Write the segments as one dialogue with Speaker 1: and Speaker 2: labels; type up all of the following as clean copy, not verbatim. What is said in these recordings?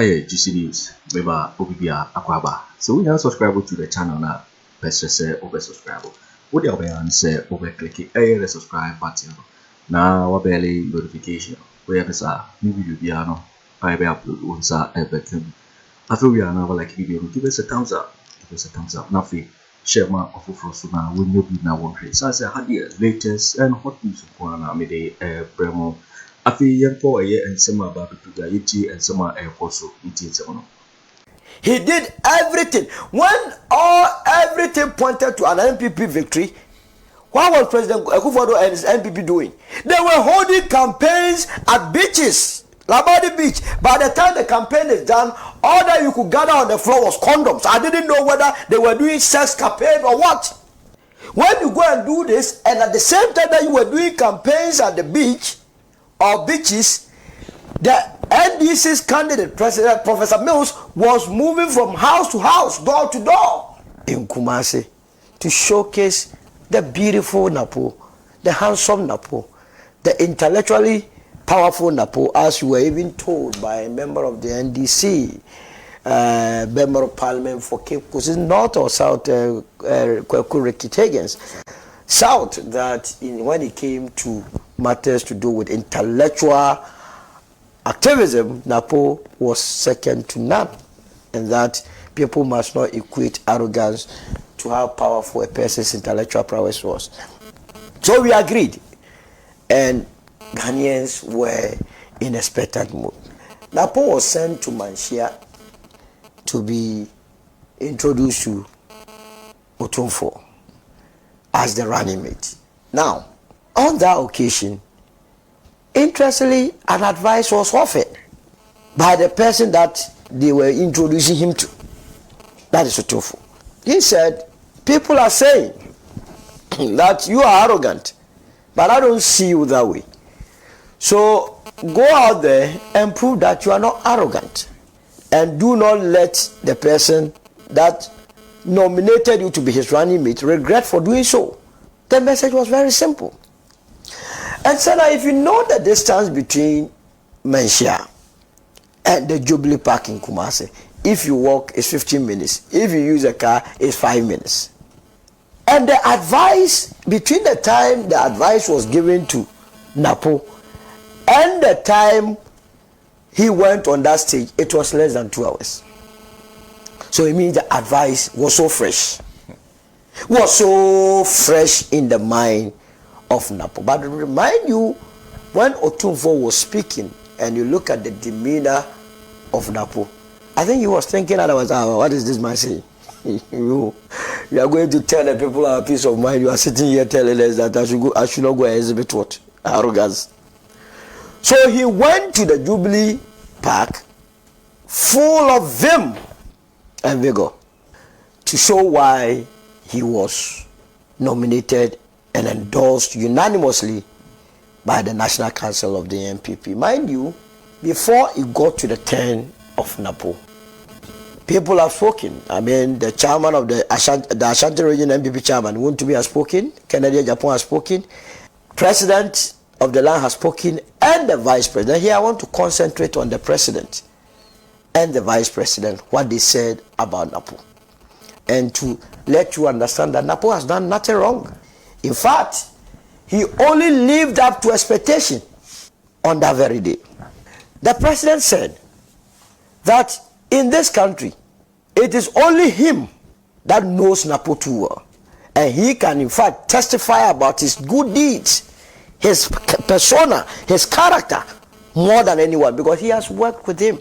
Speaker 1: Hi, GC News. Beba Obibia Akwaba. So we are subscribe to the channel now. Best say over subscribe. What the other say over click the subscribe button. Now what barely notification. We have a new video piano. I be upload once everything. After we are now like video, give us a thumbs up. Give us a thumbs up. Nothing. Share my offer for so now. We know now one trade. So I say had the latest and hot news of Kwana midday premo. Afi yanko and some about the and some also
Speaker 2: he did everything. When everything pointed to an NPP victory, what was President Akufo-Addo and his NPP doing? They were holding campaigns at beaches, Labadi Beach. By the time the campaign is done, all that you could gather on the floor was condoms. I didn't know whether they were doing sex campaign or what. When you go and do this, and at the same time that you were doing campaigns at the beach or beaches, the NDC's candidate, President Professor Mills, was moving from house to house, door to door in Kumasi to showcase the beautiful NAPO, the handsome NAPO, the intellectually powerful NAPO, as you were even told by a member of the NDC, member of Parliament for Cape Coast, North or South, Kweku Annan, South, that when it came to matters to do with intellectual activism, NAPO was second to none, and that people must not equate arrogance to how powerful a person's intellectual prowess was. So we agreed, and Ghanaians were in expectant mood. NAPO was sent to Manshia to be introduced to Otumfo as the running mate. Now, on that occasion, interestingly, an advice was offered by the person that they were introducing him to. That is Otumfo. He said, people are saying that you are arrogant, but I don't see you that way. So go out there and prove that you are not arrogant, and do not let the person that nominated you to be his running mate regret for doing so. The message was very simple. And so now, if you know the distance between Manshia and the Jubilee Park in Kumasi, if you walk, it's 15 minutes. If you use a car, it's 5 minutes. And the advice, between the time the advice was given to NAPO and the time he went on that stage, it was less than 2 hours. So it means the advice was so fresh. In the mind of NAPO. But to remind you, when Otumfo was speaking and you look at the demeanor of NAPO, I think he was thinking otherwise, what is this man saying? you are going to tell the people our peace of mind. You are sitting here telling us that I should not go and exhibit what? Arrogance. So he went to the Jubilee Park full of vim and vigor to show why he was nominated and endorsed unanimously by the National Council of the NPP. Mind you, before it got to the turn of NAPO, people have spoken. I mean, the chairman of the Ashanti Region NPP chairman, Wontumi, has spoken. Kennedy Agyapong has spoken. President of the land has spoken, and the vice president. Here I want to concentrate on the president and the vice president, what they said about NAPO, and to let you understand that NAPO has done nothing wrong. In fact, he only lived up to expectation on that very day. The president said that in this country, it is only him that knows NAPO too well, and he can in fact testify about his good deeds, his persona, his character, more than anyone, because he has worked with him.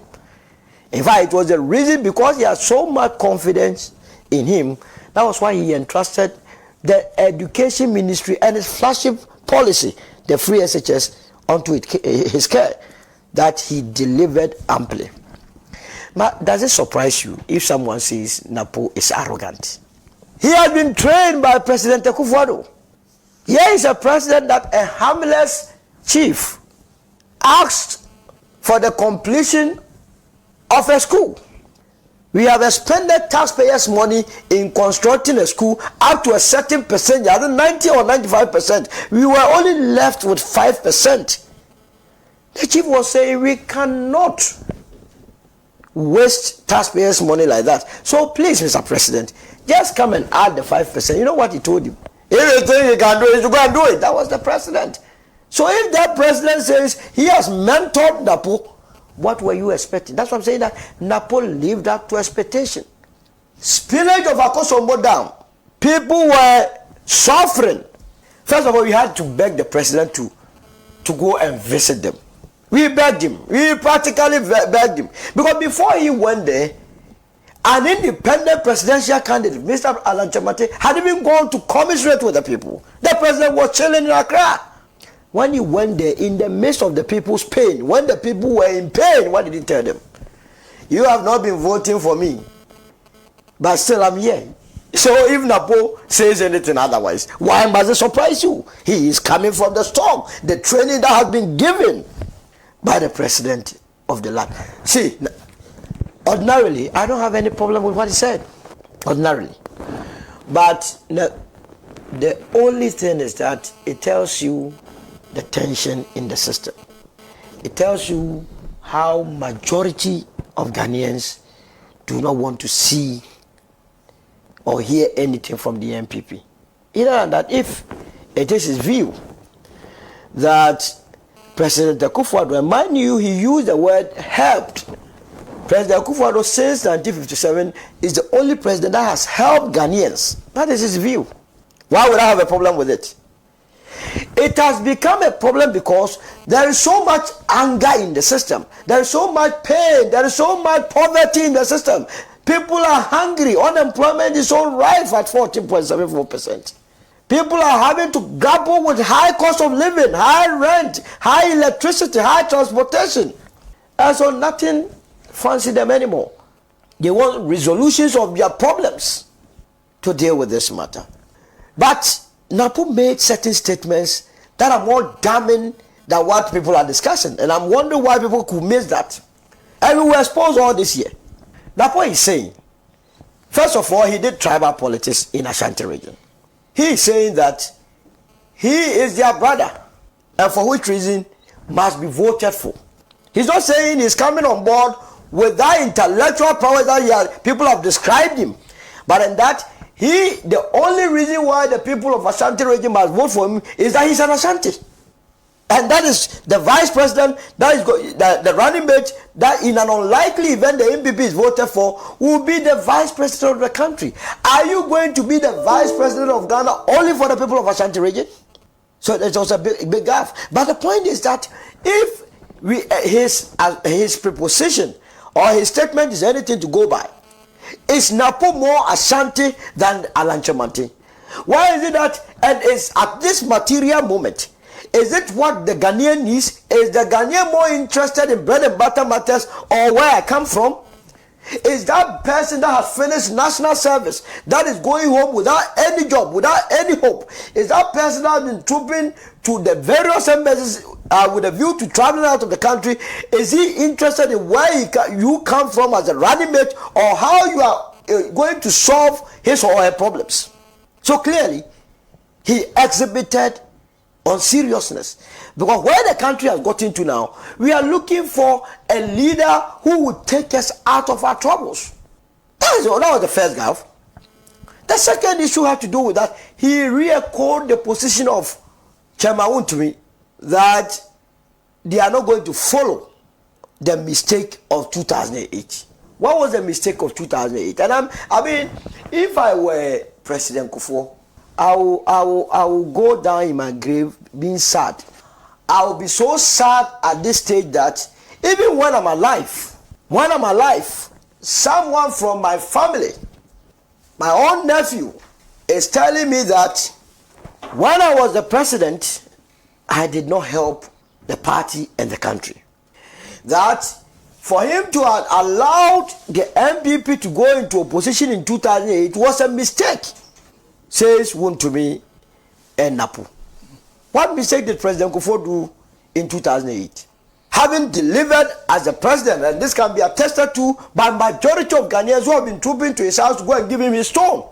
Speaker 2: In fact, it was the reason, because he had so much confidence in him, that was why he entrusted the education ministry and his flagship policy, the free SHS, onto his care, that he delivered amply. But does it surprise you if someone says NAPO is arrogant? He has been trained by President Akufo-Addo. Here is a president that a harmless chief asked for the completion of a school. We have expended taxpayers' money in constructing a school up to a certain percentage, either 90 or 95%. We were only left with 5%. The chief was saying we cannot waste taxpayers' money like that. So please, Mr. President, just come and add the 5%. You know what he told him? Anything he can do is to go and do it. That was the president. So if that president says he has mentored NAPO, what were you expecting? That's what I'm saying, that NAPO lived up to expectation. Spillage of Akosombo Dam. People were suffering. First of all, we had to beg the president to go and visit them. We begged him. We practically begged him. Because before he went there, an independent presidential candidate, Mr. Gyamfi, had even gone to commiserate with the people. The president was chilling in Accra. When he went there, in the midst of the people's pain, when the people were in pain, what did he tell them? You have not been voting for me, but still I'm here. So if NAPO says anything otherwise, why must it surprise you? He is coming from the storm, the training that has been given by the president of the land. See, ordinarily, I don't have any problem with what he said. Ordinarily. But the only thing is that it tells you the tension in the system. It tells you how majority of Ghanaians do not want to see or hear anything from the NPP. Either than that, if it is his view that President Akufo-Addo, and mind you, he used the word helped. President Akufo-Addo since 1957 is the only president that has helped Ghanaians. That is his view. Why would I have a problem with it? It has become a problem because there is so much anger in the system. There is so much pain. There is so much poverty in the system. People are hungry. Unemployment is so rife at 14.74%. People are having to grapple with high cost of living, high rent, high electricity, high transportation. And so nothing fancy them anymore. They want resolutions of their problems to deal with this matter. But NAPO made certain statements that are more damning than what people are discussing. And I'm wondering why people could miss that. And we will expose all this here. NAPO is saying, first of all, he did tribal politics in Ashanti region. He is saying that he is their brother, and for which reason must be voted for. He's not saying he's coming on board with that intellectual power that people have described him. But in that, the only reason why the people of Ashanti region must vote for him is that he's an Ashanti. And that is the vice president, that is the running mate, that in an unlikely event the NPP is voted for, will be the vice president of the country. Are you going to be the vice president of Ghana only for the people of Ashanti region? So there's also a big gap. But the point is that if his preposition or his statement is anything to go by, is NAPO more Ashanti than Gyamfi? Why is it that, and it's at this material moment, is it what the Ghanaian needs? Is the Ghanaian more interested in bread and butter matters or where I come from? Is that person that has finished national service, that is going home without any job, without any hope? Is that person that has been trooping to the various embassies with a view to traveling out of the country? Is he interested in where you come from as a running mate, or how you are going to solve his or her problems? So clearly, he exhibited on seriousness, because where the country has gotten to now, we are looking for a leader who would take us out of our troubles. That was the first gaffe. The second issue had to do with that he re-echoed the position of Chairman Untumi that they are not going to follow the mistake of 2008. What was the mistake of 2008? And I mean, if I were President Kufuor, I will go down in my grave being sad. I will be so sad at this stage that even when I'm alive, someone from my family, my own nephew, is telling me that when I was the president, I did not help the party and the country. That for him to have allowed the NPP to go into opposition in 2008 was a mistake, says Untumi and NAPO. What mistake did President Kufuor do in 2008? Having delivered as the president, and this can be attested to by majority of Ghanaians who have been trooping to his house to go and give him his stone,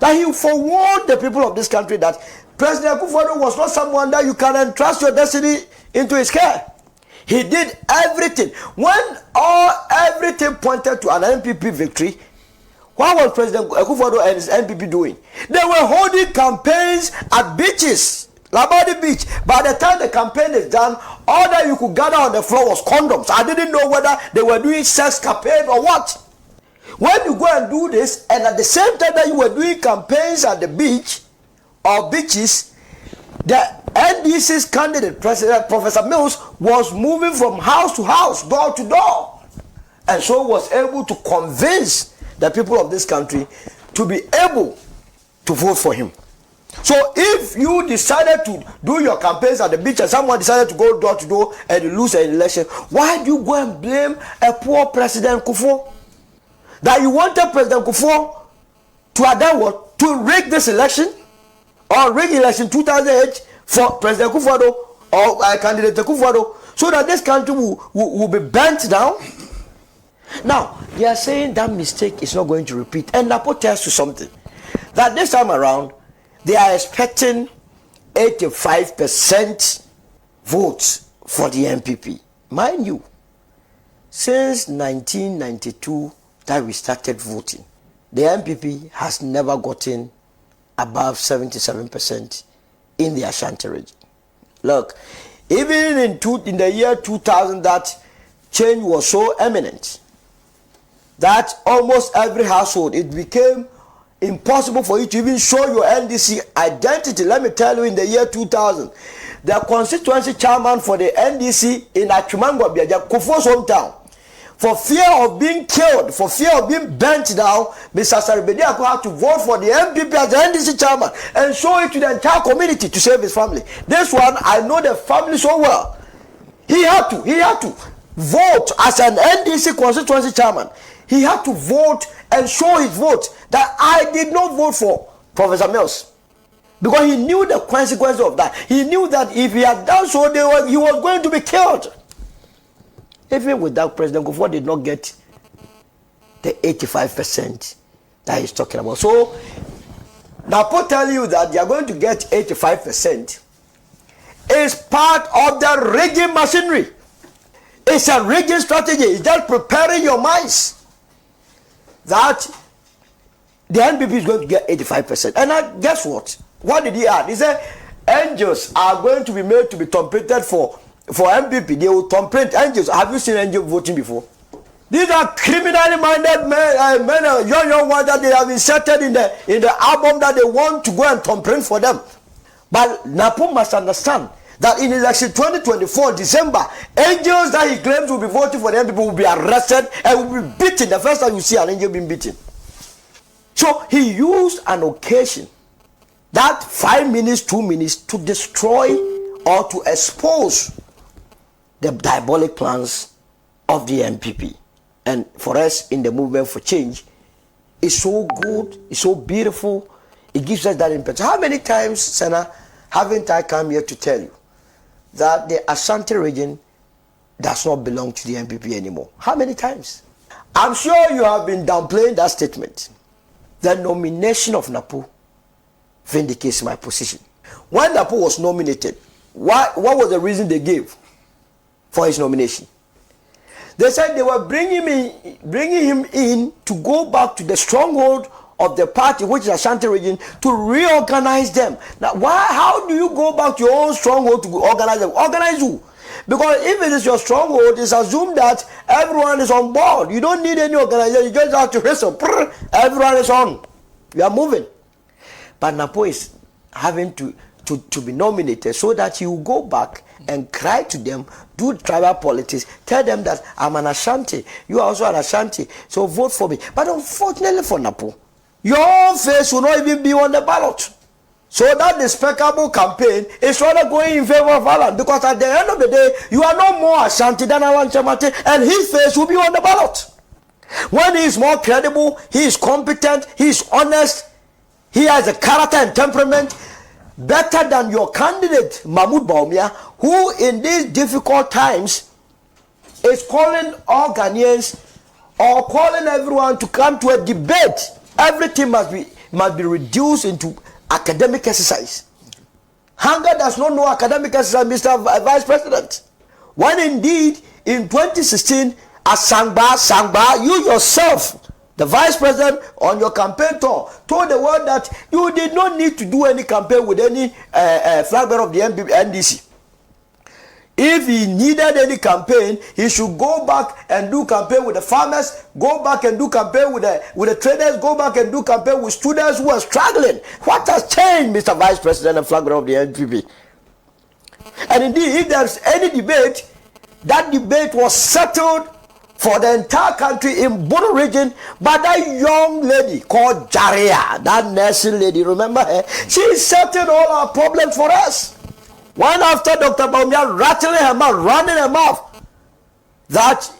Speaker 2: that he forewarned the people of this country that President Akufo-Addo was not someone that you can entrust your destiny into his care. He did everything. When everything pointed to an NPP victory, what was President Akufo-Addo and his NPP doing? They were holding campaigns at beaches, Labadi Beach. By the time the campaign is done, all that you could gather on the floor was condoms. I didn't know whether they were doing sex campaign or what. When you go and do this, and at the same time that you were doing campaigns at the beach or beaches, the NDC's candidate, President Professor Mills, was moving from house to house, door to door, and so was able to convince the people of this country to be able to vote for him. So if you decided to do your campaigns at the beach and someone decided to go door to door and you lose an election, why do you go and blame a poor President Kufo? That you wanted President Kufo to have done what? To rig this election? Or rig election 2008 for President Akufo-Addo or candidate Akufo-Addo, so that this country will be bent down? Now, they are saying that mistake is not going to repeat. And NAPO tells you something. That this time around, they are expecting 85% votes for the NPP. Mind you, since 1992 that we started voting, the NPP has never gotten above 77% in the Ashanti region. Look, even in the year 2000, that change was so eminent that almost every household, it became impossible for you to even show your NDC identity. Let me tell you, in the year 2000, the constituency chairman for the NDC in Aremeyaw Anas, Kufuor's hometown, for fear of being killed, for fear of being bent down, Mr. Aremeyaw had to vote for the NPP as the NDC chairman and show it to the entire community to save his family. This one, I know the family so well. He had to vote as an NDC constituency chairman. He had to vote and show his vote that I did not vote for Professor Mills, because he knew the consequences of that. He knew that if he had done so, he was going to be killed. Even with that, President Kufuor did not get the 85% that he's talking about. So, NAPO tell you that they are going to get 85%. It's part of the rigging machinery. It's a rigging strategy. It's just preparing your minds that the NPP is going to get 85%. And guess what? What did he add? He said angels are going to be made to be trumpeted for NPP. They will trumpet angels. Have you seen angels voting before? These are criminally minded men, young ones that they have inserted in the album that they want to go and trumpet for them. But NAPO must understand that in election 2024 December, angels that he claims will be voting for the NPP will be arrested and will be beaten. The first time you see an angel being beaten. So he used an occasion, that 5 minutes, 2 minutes, to destroy or to expose the diabolic plans of the NPP. And for us in the movement for change, it's so good, it's so beautiful, it gives us that impetus. How many times, Senna, haven't I come here to tell you that the Ashanti region does not belong to the NPP anymore? How many times? I'm sure you have been downplaying that statement. The nomination of NAPO vindicates my position. When NAPO was nominated, what was the reason they gave for his nomination? They said they were bringing him in to go back to the stronghold of the party, which is Ashanti region, to reorganize them. Now, how do you go back to your own stronghold to organize them? Organize who? Because if it is your stronghold, it's assumed that everyone is on board. You don't need any organization. You just have to whistle. Everyone is on. You are moving. But NAPO is having to be nominated so that he will go back and cry to them, do tribal politics, tell them that I'm an Ashanti, you are also an Ashanti, so vote for me. But unfortunately for NAPO, your own face will not even be on the ballot. So that despicable campaign is rather going in favor of Alan, because at the end of the day, you are no more Ashanti than Alan Chamate, and his face will be on the ballot. When he is more credible, he is competent, he is honest, he has a character and temperament better than your candidate Mahmoud Bawumia, who in these difficult times is calling all Ghanaians or calling everyone to come to a debate. Everything must be reduced into academic exercise. Hunger does not know academic exercise, Mr. Vice President. When indeed in 2016, as Sangba, you yourself, the vice president on your campaign tour, told the world that you did not need to do any campaign with any flag bearer of the NDC. If he needed any campaign, he should go back and do campaign with the farmers, go back and do campaign with the traders, go back and do campaign with students who are struggling. What has changed, Mr. Vice President and flag bearer of the NPP? And indeed, if there's any debate, that debate was settled for the entire country in Bono region by that young lady called Jaria, that nursing lady, remember her? She settled all our problems for us. One after Dr. Bawumia rattling her mouth, running her mouth, that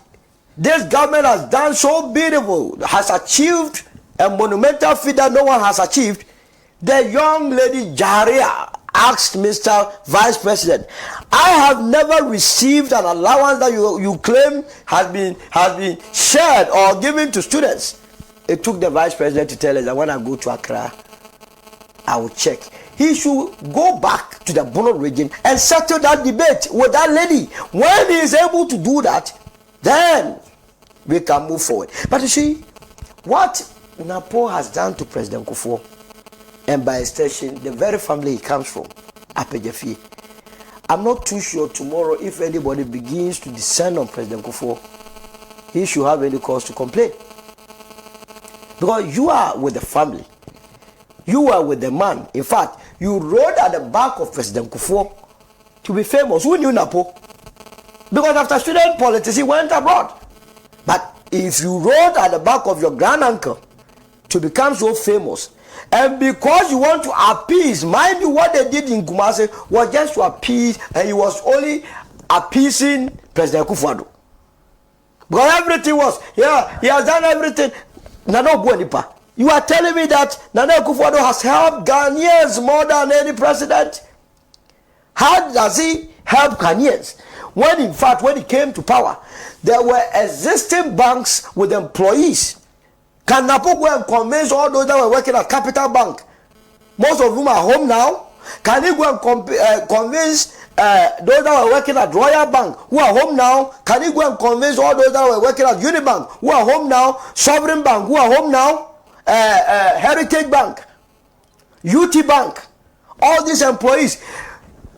Speaker 2: this government has done so beautiful, has achieved a monumental feat that no one has achieved. The young lady Jaria asked Mr. Vice President, I have never received an allowance that you claim has been shared or given to students. It took the Vice President to tell us that when I go to Accra, I will check. He should go back to the Bono region and settle that debate with that lady. When he is able to do that, then we can move forward. But you see, what NAPO has done to President Akufo, and by extension, the very family he comes from, Gyamfi, I'm not too sure tomorrow if anybody begins to descend on President Akufo, he should have any cause to complain. Because you are with the family. You are with the man. In fact, you rode at the back of President Akufo to be famous. Who knew NAPO? Because after student politics, he went abroad. But if you rode at the back of your granduncle to become so famous, and because you want to appease, mind you, what they did in Kumasi was just to appease, and he was only appeasing President Akufo-Addo. Because everything was, yeah, he has done everything. Nano Buenipa. You are telling me that Nana Akufo-Addo has helped Ghanaians more than any president? How does he help Ghanaians? When in fact, when he came to power, there were existing banks with employees. Can NAPO go and convince all those that were working at Capital Bank, most of whom are home now? Can he go and convince those that were working at Royal Bank, who are home now? Can he go and convince all those that were working at Unibank, who are home now? Sovereign Bank, who are home now? Heritage Bank, UT Bank, all these employees,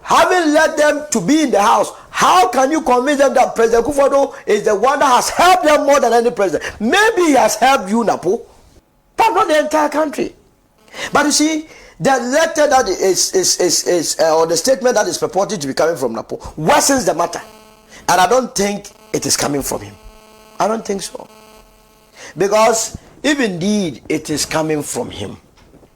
Speaker 2: having led them to be in the house, how can you convince them that President Akufo-Addo is the one that has helped them more than any president? Maybe he has helped you, NAPO, but not the entire country. But you see, the letter that is or the statement that is purported to be coming from NAPO worsens the matter, and I don't think it is coming from him. I don't think so, because if indeed it is coming from him,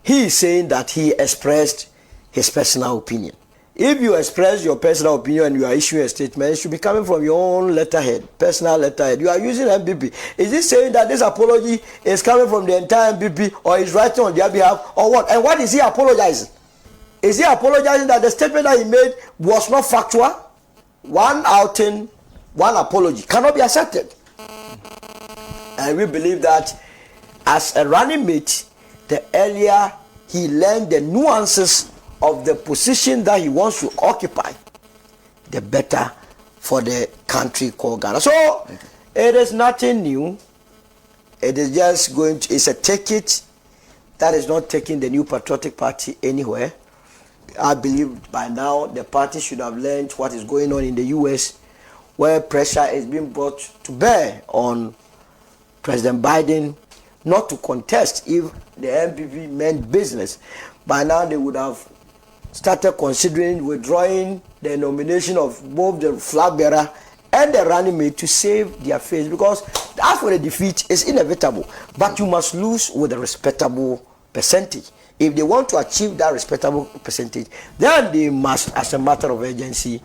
Speaker 2: he is saying that he expressed his personal opinion. If you express your personal opinion and you are issuing a statement, it should be coming from your own letterhead, personal letterhead. You are using NPP. Is he saying that this apology is coming from the entire NPP, or is writing on their behalf, or what? And what is he apologizing? Is he apologizing that the statement that he made was not factual? One outing, one apology cannot be accepted. And we believe that as a running mate, the earlier he learned the nuances of the position that he wants to occupy, the better for the country called Ghana. So it is nothing new. It is just going to, it's a ticket that is not taking the New Patriotic Party anywhere. I believe by now the party should have learned what is going on in the US, where pressure is being brought to bear on President Biden not to contest if the NPP meant business. By now they would have started considering withdrawing the nomination of both the flag bearer and the running mate to save their face, because as for the defeat, it's inevitable, but you must lose with a respectable percentage. If they want to achieve that respectable percentage, then they must, as a matter of urgency,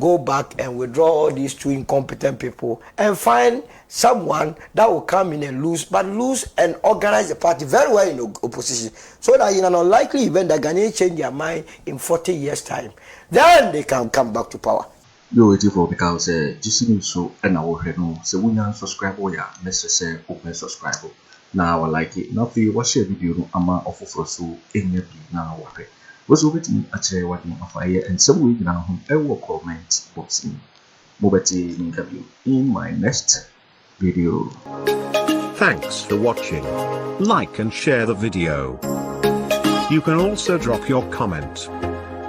Speaker 2: go back and withdraw all these two incompetent people and find someone that will come in and lose and organize the party very well in opposition, so that in an unlikely event that Ghanaians change their mind in 40 years' time, then they can come back to power.
Speaker 1: You waiting for because just so and our head no, so we now subscribe or yeah, necessary open subscribe. Now I like it. Now for you watch a video no ama ofoforo so enye bi na wahe. Was over to me actually what you fire and some way now home I will comment box in. Mobeti interview in my next video.
Speaker 3: Thanks for watching. Like and share the video. You can also drop your comment.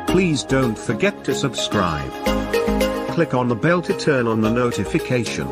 Speaker 3: Please don't forget to subscribe. Click on the bell to turn on the notification.